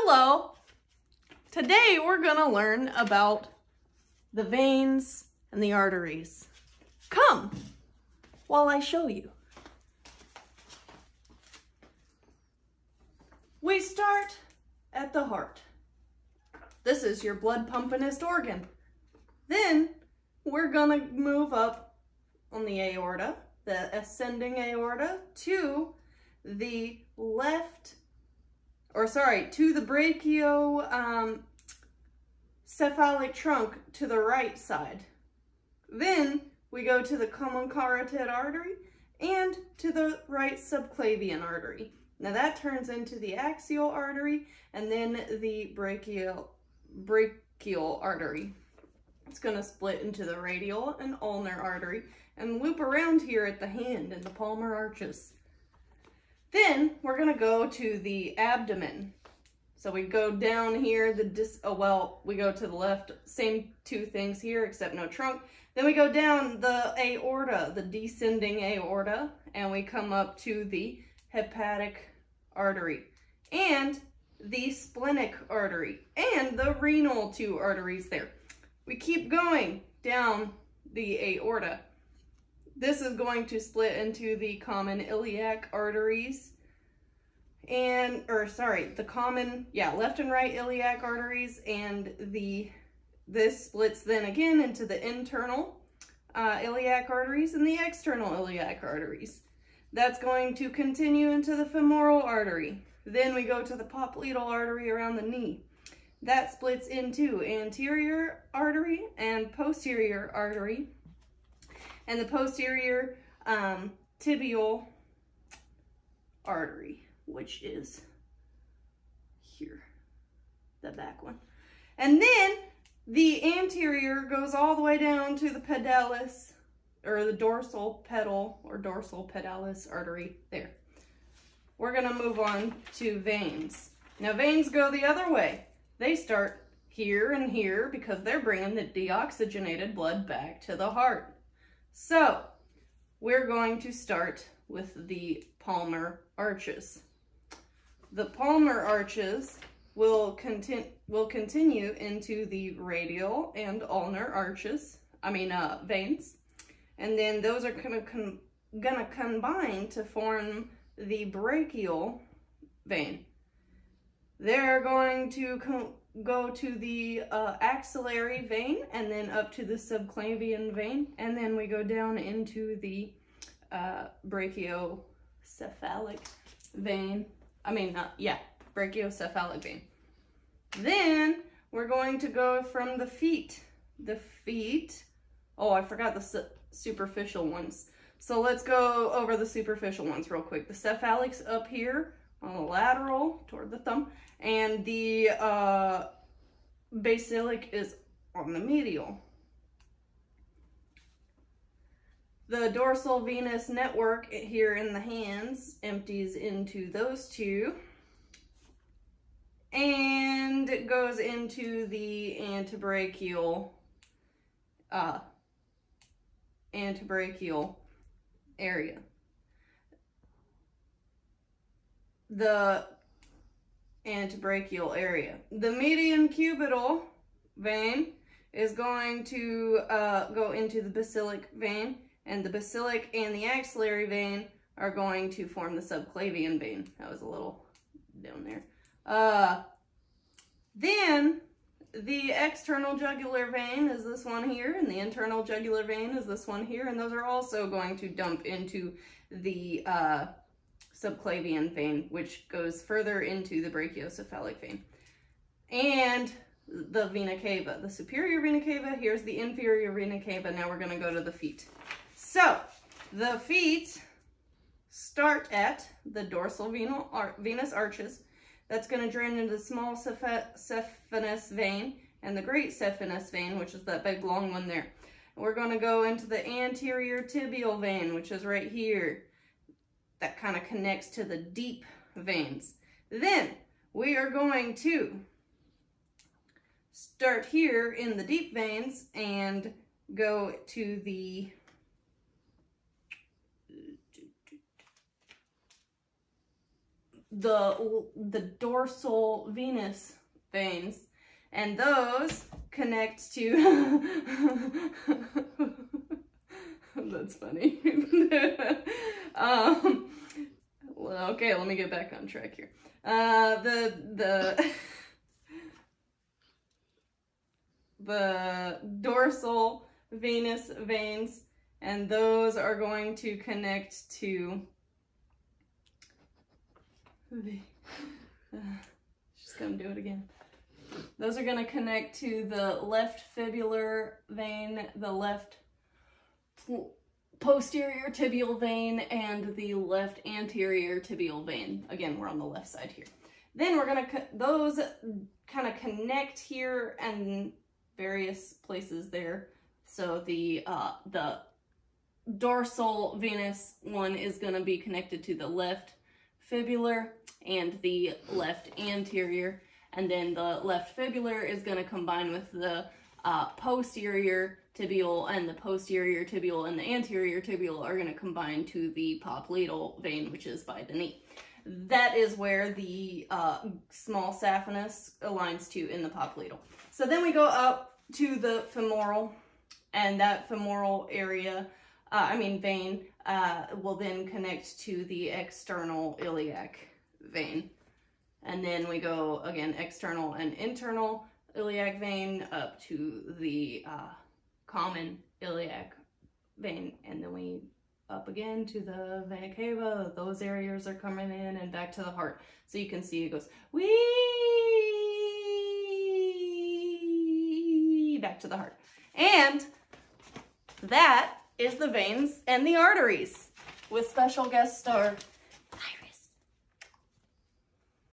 Hello! Today we're going to learn about the veins and the arteries. Come while I show you. We start at the heart. This is your blood pumpingest organ. Then we're going to move up on the aorta, the ascending aorta, to the to the brachiocephalic trunk to the right side. Then we go to the common carotid artery and to the right subclavian artery. Now that turns into the axial artery and then the brachial artery. It's going to split into the radial and ulnar artery and loop around here at the hand and the palmar arches. Then we're going to go to the abdomen. So we go down here, we go to the left, same two things here except no trunk. Then we go down the aorta, the descending aorta, and we come up to the hepatic artery and the splenic artery and the renal two arteries there. We keep going down the aorta. This is going to split into the common iliac arteries the common, left and right iliac arteries, and this splits then again into the internal iliac arteries and the external iliac arteries. That's going to continue into the femoral artery. Then we go to the popliteal artery around the knee. That splits into anterior artery and posterior artery. And the posterior tibial artery, which is here, the back one. And then the anterior goes all the way down to the pedalis, or the dorsal pedal, or dorsal pedalis artery there. We're gonna move on to veins. Now veins go the other way. They start here and here because they're bringing the deoxygenated blood back to the heart. So we're going to start with the palmar arches. The palmar arches will continue into the radial and ulnar arches, veins, and then those are gonna combine to form the brachial vein. They're going to go to the axillary vein and then up to the subclavian vein, and then we go down into the brachiocephalic vein. Brachiocephalic vein. Then we're going to go from the feet. Oh, I forgot the superficial ones. So let's go over the superficial ones real quick. The cephalic's up here on the lateral toward the thumb, and the basilic is on the medial. The dorsal venous network here in the hands empties into those two, and it goes into the antebrachial area. The antebrachial area. The median cubital vein is going to go into the basilic vein, and the basilic and the axillary vein are going to form the subclavian vein. That was a little down there. Then the external jugular vein is this one here, and the internal jugular vein is this one here, and those are also going to dump into the subclavian vein, which goes further into the brachiocephalic vein. And the vena cava, the superior vena cava, here's the inferior vena cava. Now we're going to go to the feet. So the feet start at the dorsal venous arches. That's going to drain into the small saphenous vein and the great saphenous vein, which is that big long one there. And we're going to go into the anterior tibial vein, which is right here. That kind of connects to the deep veins. Then we are going to start here in the deep veins and go to the the dorsal venous veins, and those connect to that's funny. Okay, let me get back on track here. The dorsal venous veins, and those are going to connect to just gonna do it again. Those are going to connect to the left fibular vein, the left posterior tibial vein, and the left anterior tibial vein. Again, we're on the left side here. Then we're going to, those kind of connect here and various places there. So the dorsal venous one is going to be connected to the left fibular and the left anterior. And then the left fibular is going to combine with the posterior tibial, and the posterior tibial and the anterior tibial are going to combine to the popliteal vein, which is by the knee. That is where the small saphenous aligns to in the popliteal. So then we go up to the femoral, and that femoral area, vein, will then connect to the external iliac vein. And then we go, again, external and internal iliac vein up to the common iliac vein. And then we up again to the vena cava. Those areas are coming in and back to the heart. So you can see it goes, wee, back to the heart. And that is the veins and the arteries, with special guest star